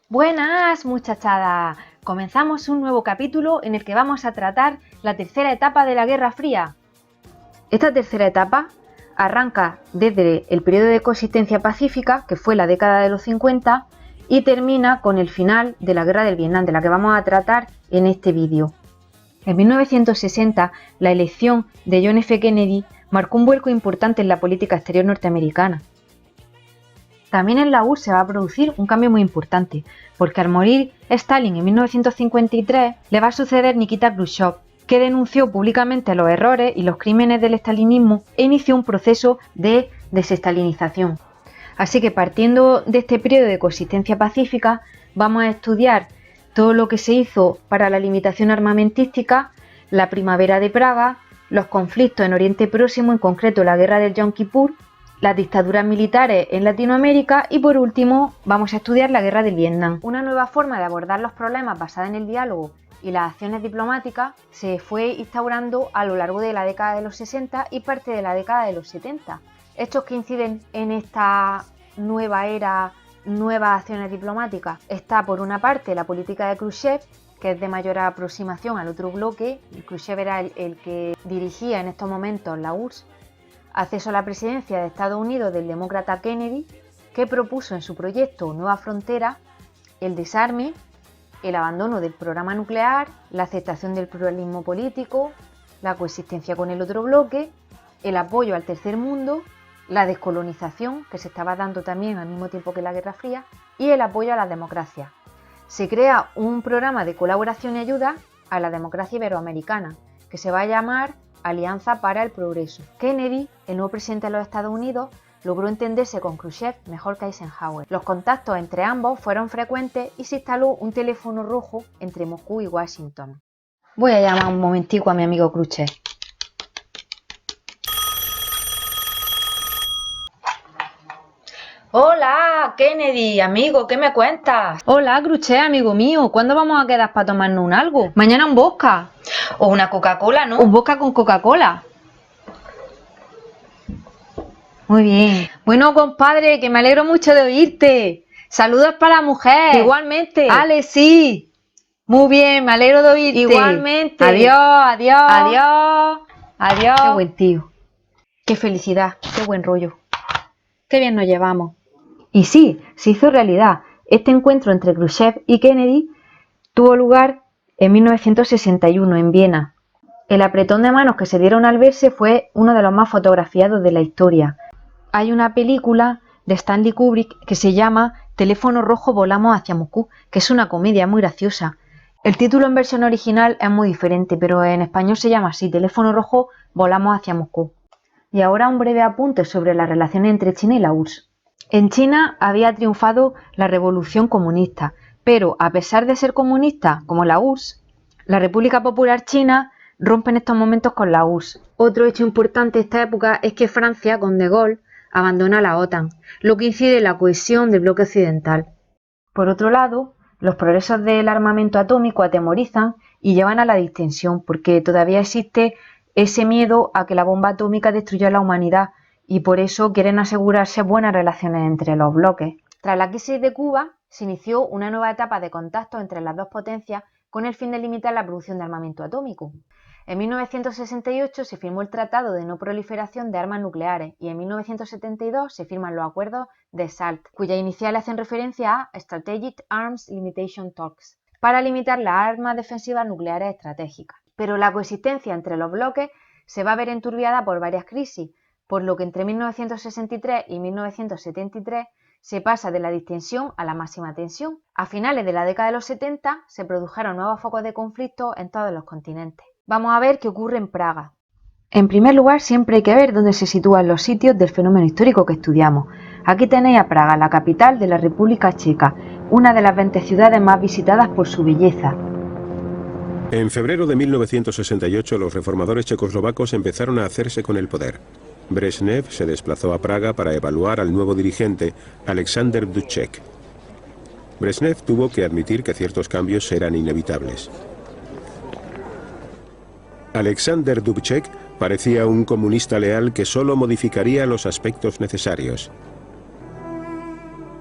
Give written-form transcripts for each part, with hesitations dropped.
Buenas muchachada, comenzamos un nuevo capítulo en el que vamos a tratar la tercera etapa de la Guerra Fría. Esta tercera etapa arranca desde el periodo de coexistencia pacífica, que fue la década de los 50, y termina con el final de la Guerra del Vietnam, de la que vamos a tratar en este vídeo. En 1960, la elección de John F. Kennedy marcó un vuelco importante en la política exterior norteamericana. También en la URSS se va a producir un cambio muy importante, porque al morir Stalin en 1953 le va a suceder Nikita Khrushchev, que denunció públicamente los errores y los crímenes del estalinismo e inició un proceso de desestalinización. Así que partiendo de este periodo de coexistencia pacífica, vamos a estudiar todo lo que se hizo para la limitación armamentística, la primavera de Praga, los conflictos en Oriente Próximo, en concreto la guerra del Yom Kippur, las dictaduras militares en Latinoamérica y por último vamos a estudiar la guerra del Vietnam. Una nueva forma de abordar los problemas basada en el diálogo y las acciones diplomáticas se fue instaurando a lo largo de la década de los 60 y parte de la década de los 70. Hechos que inciden en esta nueva era, nuevas acciones diplomáticas. Está por una parte la política de Khrushchev, que es de mayor aproximación al otro bloque. Khrushchev era el que dirigía en estos momentos la URSS. Acceso a la presidencia de Estados Unidos del demócrata Kennedy, que propuso en su proyecto Nueva Frontera el desarme, el abandono del programa nuclear, la aceptación del pluralismo político, la coexistencia con el otro bloque, el apoyo al tercer mundo, la descolonización, que se estaba dando también al mismo tiempo que la Guerra Fría, y el apoyo a la democracia. Se crea un programa de colaboración y ayuda a la democracia iberoamericana, que se va a llamar Alianza para el Progreso. Kennedy, el nuevo presidente de los Estados Unidos, logró entenderse con Khrushchev mejor que Eisenhower. Los contactos entre ambos fueron frecuentes y se instaló un teléfono rojo entre Moscú y Washington. Voy a llamar un momentico a mi amigo Khrushchev. Hola, Kennedy, amigo, ¿qué me cuentas? Hola, Khrushchev, amigo mío, ¿cuándo vamos a quedar para tomarnos un algo? Mañana un vodka. O una Coca-Cola, ¿no? Un vodka con Coca-Cola. Muy bien. Bueno, compadre, que me alegro mucho de oírte. Saludos para la mujer. Igualmente. Ale, sí. Muy bien, me alegro de oírte. Igualmente. Adiós, adiós. Adiós. Adiós. Qué buen tío. Qué felicidad, qué buen rollo. Qué bien nos llevamos. Y sí, se hizo realidad. Este encuentro entre Khrushchev y Kennedy tuvo lugar en 1961 en Viena. El apretón de manos que se dieron al verse fue uno de los más fotografiados de la historia. Hay una película de Stanley Kubrick que se llama Teléfono rojo volamos hacia Moscú, que es una comedia muy graciosa. El título en versión original es muy diferente, pero en español se llama así, Teléfono rojo volamos hacia Moscú. Y ahora un breve apunte sobre las relaciones entre China y la URSS. En China había triunfado la revolución comunista, pero a pesar de ser comunista como la URSS, la República Popular China rompe en estos momentos con la URSS. Otro hecho importante de esta época es que Francia, con De Gaulle, abandona la OTAN, lo que incide en la cohesión del bloque occidental. Por otro lado, los progresos del armamento atómico atemorizan y llevan a la distensión, porque todavía existe ese miedo a que la bomba atómica destruya a la humanidad y por eso quieren asegurarse buenas relaciones entre los bloques. Tras la crisis de Cuba, se inició una nueva etapa de contacto entre las dos potencias con el fin de limitar la producción de armamento atómico. En 1968 se firmó el Tratado de No Proliferación de Armas Nucleares y en 1972 se firman los acuerdos de SALT, cuyas iniciales hacen referencia a Strategic Arms Limitation Talks, para limitar las armas defensivas nucleares estratégicas. Pero la coexistencia entre los bloques se va a ver enturbiada por varias crisis, por lo que entre 1963 y 1973 se pasa de la distensión a la máxima tensión. A finales de la década de los 70 se produjeron nuevos focos de conflicto en todos los continentes. Vamos a ver qué ocurre en Praga. En primer lugar, siempre hay que ver dónde se sitúan los sitios del fenómeno histórico que estudiamos. Aquí tenéis a Praga, la capital de la República Checa, una de las 20 ciudades más visitadas por su belleza. En febrero de 1968 los reformadores checoslovacos empezaron a hacerse con el poder. Brezhnev se desplazó a Praga para evaluar al nuevo dirigente, Alexander Dubček. Brezhnev tuvo que admitir que ciertos cambios eran inevitables. Alexander Dubček parecía un comunista leal que solo modificaría los aspectos necesarios.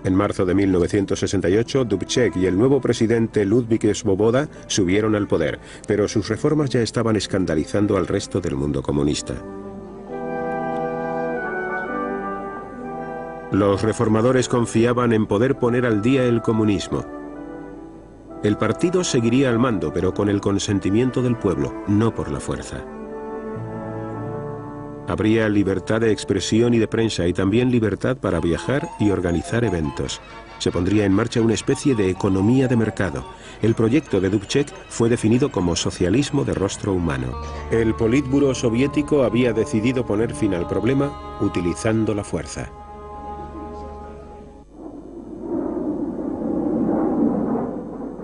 En marzo de 1968, Dubček y el nuevo presidente Ludvík Svoboda subieron al poder, pero sus reformas ya estaban escandalizando al resto del mundo comunista. Los reformadores confiaban en poder poner al día el comunismo. El partido seguiría al mando, pero con el consentimiento del pueblo, no por la fuerza. Habría libertad de expresión y de prensa y también libertad para viajar y organizar eventos. Se pondría en marcha una especie de economía de mercado. El proyecto de Dubček fue definido como socialismo de rostro humano. El Politburó soviético había decidido poner fin al problema utilizando la fuerza.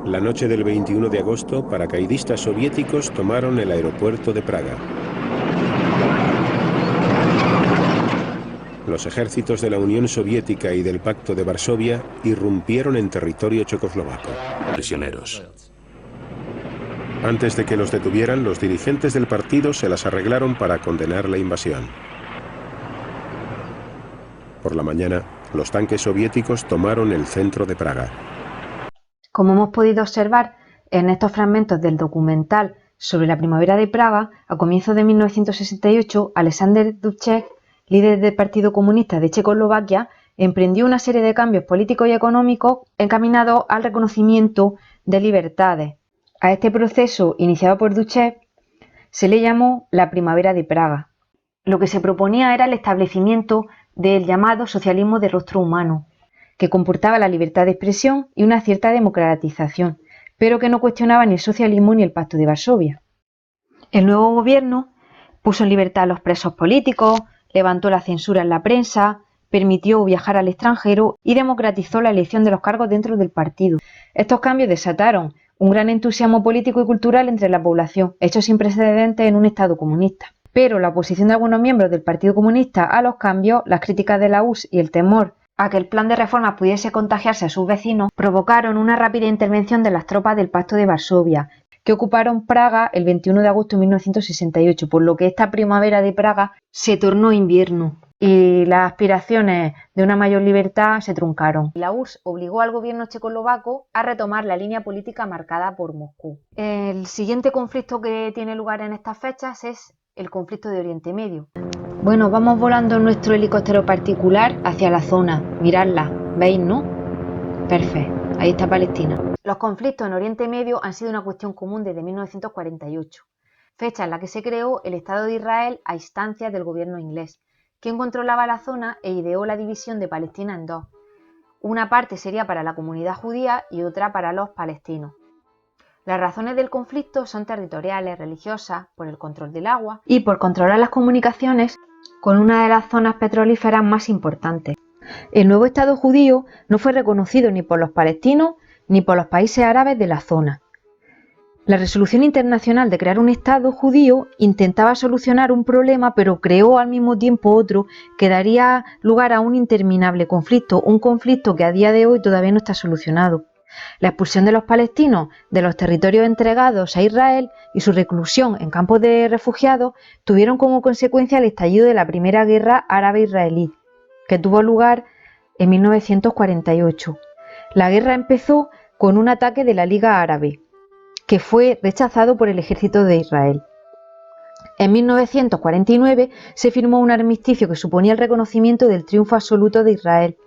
La noche del 21 de agosto, paracaidistas soviéticos tomaron el aeropuerto de Praga. Los ejércitos de la Unión Soviética y del Pacto de Varsovia irrumpieron en territorio checoslovaco. Prisioneros. Antes de que los detuvieran, los dirigentes del partido se las arreglaron para condenar la invasión. Por la mañana, los tanques soviéticos tomaron el centro de Praga. Como hemos podido observar en estos fragmentos del documental sobre la primavera de Praga, a comienzos de 1968, Alexander Dubček, líder del Partido Comunista de Checoslovaquia, emprendió una serie de cambios políticos y económicos encaminados al reconocimiento de libertades. A este proceso, iniciado por Dubček, se le llamó la Primavera de Praga. Lo que se proponía era el establecimiento del llamado socialismo de rostro humano, que comportaba la libertad de expresión y una cierta democratización, pero que no cuestionaba ni el socialismo ni el Pacto de Varsovia. El nuevo gobierno puso en libertad a los presos políticos, levantó la censura en la prensa, permitió viajar al extranjero y democratizó la elección de los cargos dentro del partido. Estos cambios desataron un gran entusiasmo político y cultural entre la población, hecho sin precedentes en un Estado comunista. Pero la oposición de algunos miembros del Partido Comunista a los cambios, las críticas de la URSS y el temor a que el plan de reformas pudiese contagiarse a sus vecinos, provocaron una rápida intervención de las tropas del Pacto de Varsovia, que ocuparon Praga el 21 de agosto de 1968, por lo que esta primavera de Praga se tornó invierno y las aspiraciones de una mayor libertad se truncaron. La URSS obligó al gobierno checoslovaco a retomar la línea política marcada por Moscú. El siguiente conflicto que tiene lugar en estas fechas es el conflicto de Oriente Medio. Bueno, vamos volando en nuestro helicóptero particular hacia la zona. Miradla, ¿veis, no? Perfecto, ahí está Palestina. Los conflictos en Oriente Medio han sido una cuestión común desde 1948, fecha en la que se creó el Estado de Israel a instancias del gobierno inglés, quien controlaba la zona e ideó la división de Palestina en dos. Una parte sería para la comunidad judía y otra para los palestinos. Las razones del conflicto son territoriales, religiosas, por el control del agua y por controlar las comunicaciones con una de las zonas petrolíferas más importantes. El nuevo Estado judío no fue reconocido ni por los palestinos ni por los países árabes de la zona. La resolución internacional de crear un Estado judío intentaba solucionar un problema, pero creó al mismo tiempo otro que daría lugar a un interminable conflicto, un conflicto que a día de hoy todavía no está solucionado. La expulsión de los palestinos de los territorios entregados a Israel y su reclusión en campos de refugiados tuvieron como consecuencia el estallido de la Primera Guerra Árabe-Israelí, que tuvo lugar en 1948. La guerra empezó con un ataque de la Liga Árabe, que fue rechazado por el ejército de Israel. En 1949 se firmó un armisticio que suponía el reconocimiento del triunfo absoluto de Israel.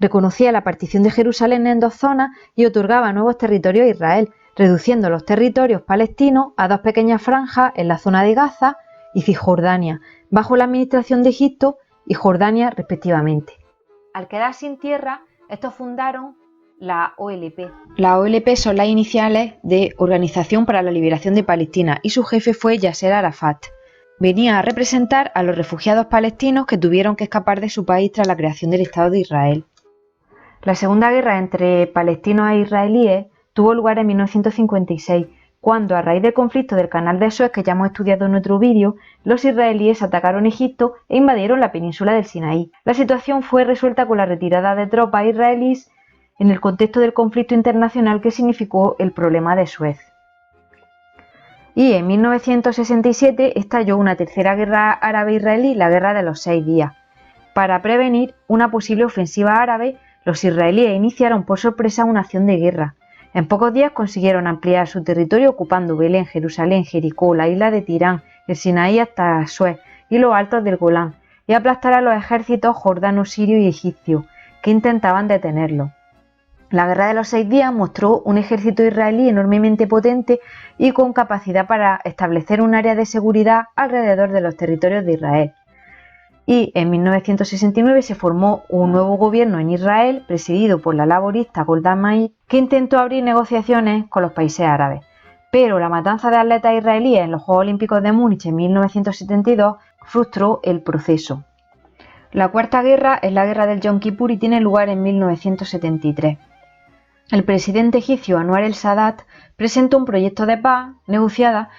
Reconocía la partición de Jerusalén en dos zonas y otorgaba nuevos territorios a Israel, reduciendo los territorios palestinos a dos pequeñas franjas en la zona de Gaza y Cisjordania, bajo la administración de Egipto y Jordania respectivamente. Al quedar sin tierra, estos fundaron la OLP. La OLP son las iniciales de Organización para la Liberación de Palestina y su jefe fue Yasser Arafat. Venía a representar a los refugiados palestinos que tuvieron que escapar de su país tras la creación del Estado de Israel. La segunda guerra entre palestinos e israelíes tuvo lugar en 1956, cuando, a raíz del conflicto del Canal de Suez que ya hemos estudiado en otro vídeo, los israelíes atacaron Egipto e invadieron la península del Sinaí. La situación fue resuelta con la retirada de tropas israelíes en el contexto del conflicto internacional que significó el problema de Suez. Y en 1967 estalló una tercera guerra árabe-israelí, la Guerra de los 6 días. Para prevenir una posible ofensiva árabe, los israelíes iniciaron por sorpresa una acción de guerra. En pocos días consiguieron ampliar su territorio ocupando Belén, Jerusalén, Jericó, la isla de Tirán, el Sinaí hasta Suez y los altos del Golán, y aplastar a los ejércitos jordano, sirio y egipcio, que intentaban detenerlo. La Guerra de los 6 días mostró un ejército israelí enormemente potente y con capacidad para establecer un área de seguridad alrededor de los territorios de Israel. Y en 1969 se formó un nuevo gobierno en Israel, presidido por la laborista Golda Meir, que intentó abrir negociaciones con los países árabes. Pero la matanza de atletas israelíes en los Juegos Olímpicos de Múnich en 1972 frustró el proceso. La Cuarta Guerra es la Guerra del Yom Kippur y tiene lugar en 1973. El presidente egipcio Anwar el-Sadat presentó un proyecto de paz negociada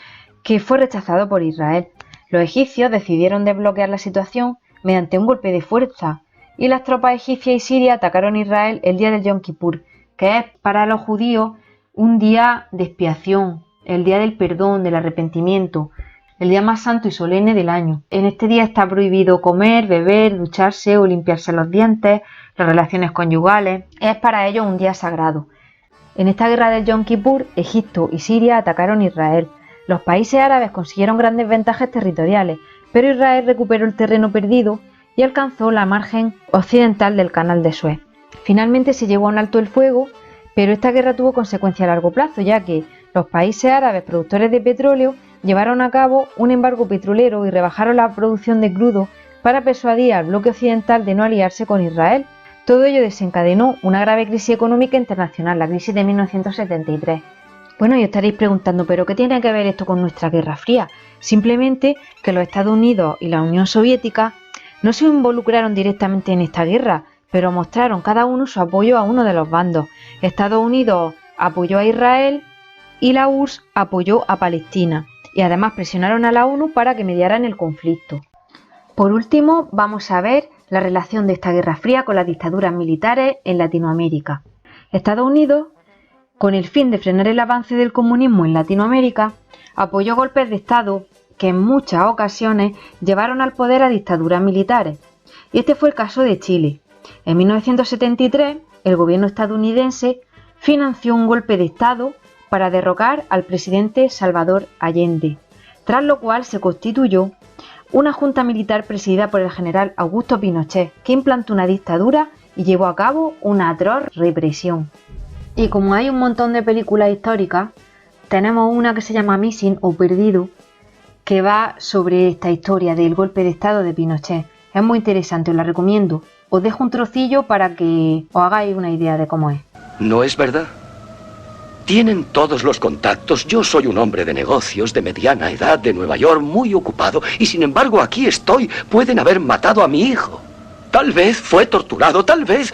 que fue rechazado por Israel. Los egipcios decidieron desbloquear la situación mediante un golpe de fuerza y las tropas egipcias y sirias atacaron Israel el día del Yom Kippur, que es para los judíos un día de expiación, el día del perdón, del arrepentimiento, el día más santo y solemne del año. En este día está prohibido comer, beber, ducharse o limpiarse los dientes, las relaciones conyugales. Es para ellos un día sagrado. En esta guerra del Yom Kippur, Egipto y Siria atacaron Israel. Los países árabes consiguieron grandes ventajas territoriales, pero Israel recuperó el terreno perdido y alcanzó la margen occidental del canal de Suez. Finalmente se llevó a un alto el fuego, pero esta guerra tuvo consecuencias a largo plazo, ya que los países árabes productores de petróleo llevaron a cabo un embargo petrolero y rebajaron la producción de crudo para persuadir al bloque occidental de no aliarse con Israel. Todo ello desencadenó una grave crisis económica internacional, la crisis de 1973. Bueno, y estaréis preguntando, ¿pero qué tiene que ver esto con nuestra Guerra Fría? Simplemente que los Estados Unidos y la Unión Soviética no se involucraron directamente en esta guerra, pero mostraron cada uno su apoyo a uno de los bandos. Estados Unidos apoyó a Israel y la URSS apoyó a Palestina, y además presionaron a la ONU para que mediara en el conflicto. Por último, vamos a ver la relación de esta Guerra Fría con las dictaduras militares en Latinoamérica. Estados Unidos, con el fin de frenar el avance del comunismo en Latinoamérica, apoyó golpes de Estado que en muchas ocasiones llevaron al poder a dictaduras militares. Y este fue el caso de Chile. En 1973, el gobierno estadounidense financió un golpe de Estado para derrocar al presidente Salvador Allende, tras lo cual se constituyó una junta militar presidida por el general Augusto Pinochet, que implantó una dictadura y llevó a cabo una atroz represión. Y como hay un montón de películas históricas, tenemos una que se llama Missing o Perdido, que va sobre esta historia del golpe de Estado de Pinochet. Es muy interesante, os la recomiendo. Os dejo un trocillo para que os hagáis una idea de cómo es. ¿No es verdad? Tienen todos los contactos. Yo soy un hombre de negocios, de mediana edad, de Nueva York, muy ocupado. Y sin embargo, aquí estoy. Pueden haber matado a mi hijo. Tal vez fue torturado, tal vez...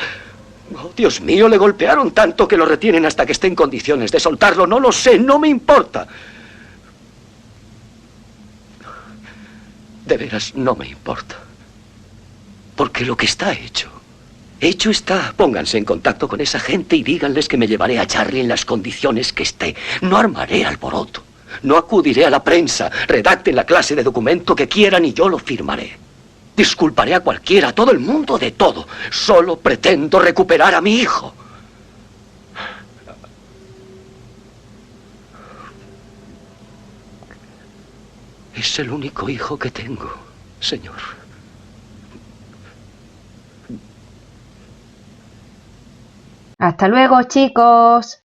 Oh, Dios mío, le golpearon tanto que lo retienen hasta que esté en condiciones de soltarlo. No lo sé, no me importa. De veras, no me importa. Porque lo que está hecho está. Pónganse en contacto con esa gente y díganles que me llevaré a Charlie en las condiciones que esté. No armaré alboroto. No acudiré a la prensa. Redacten la clase de documento que quieran y yo lo firmaré. Disculparé a cualquiera, a todo el mundo de todo. Solo pretendo recuperar a mi hijo. Es el único hijo que tengo, señor. Hasta luego, chicos.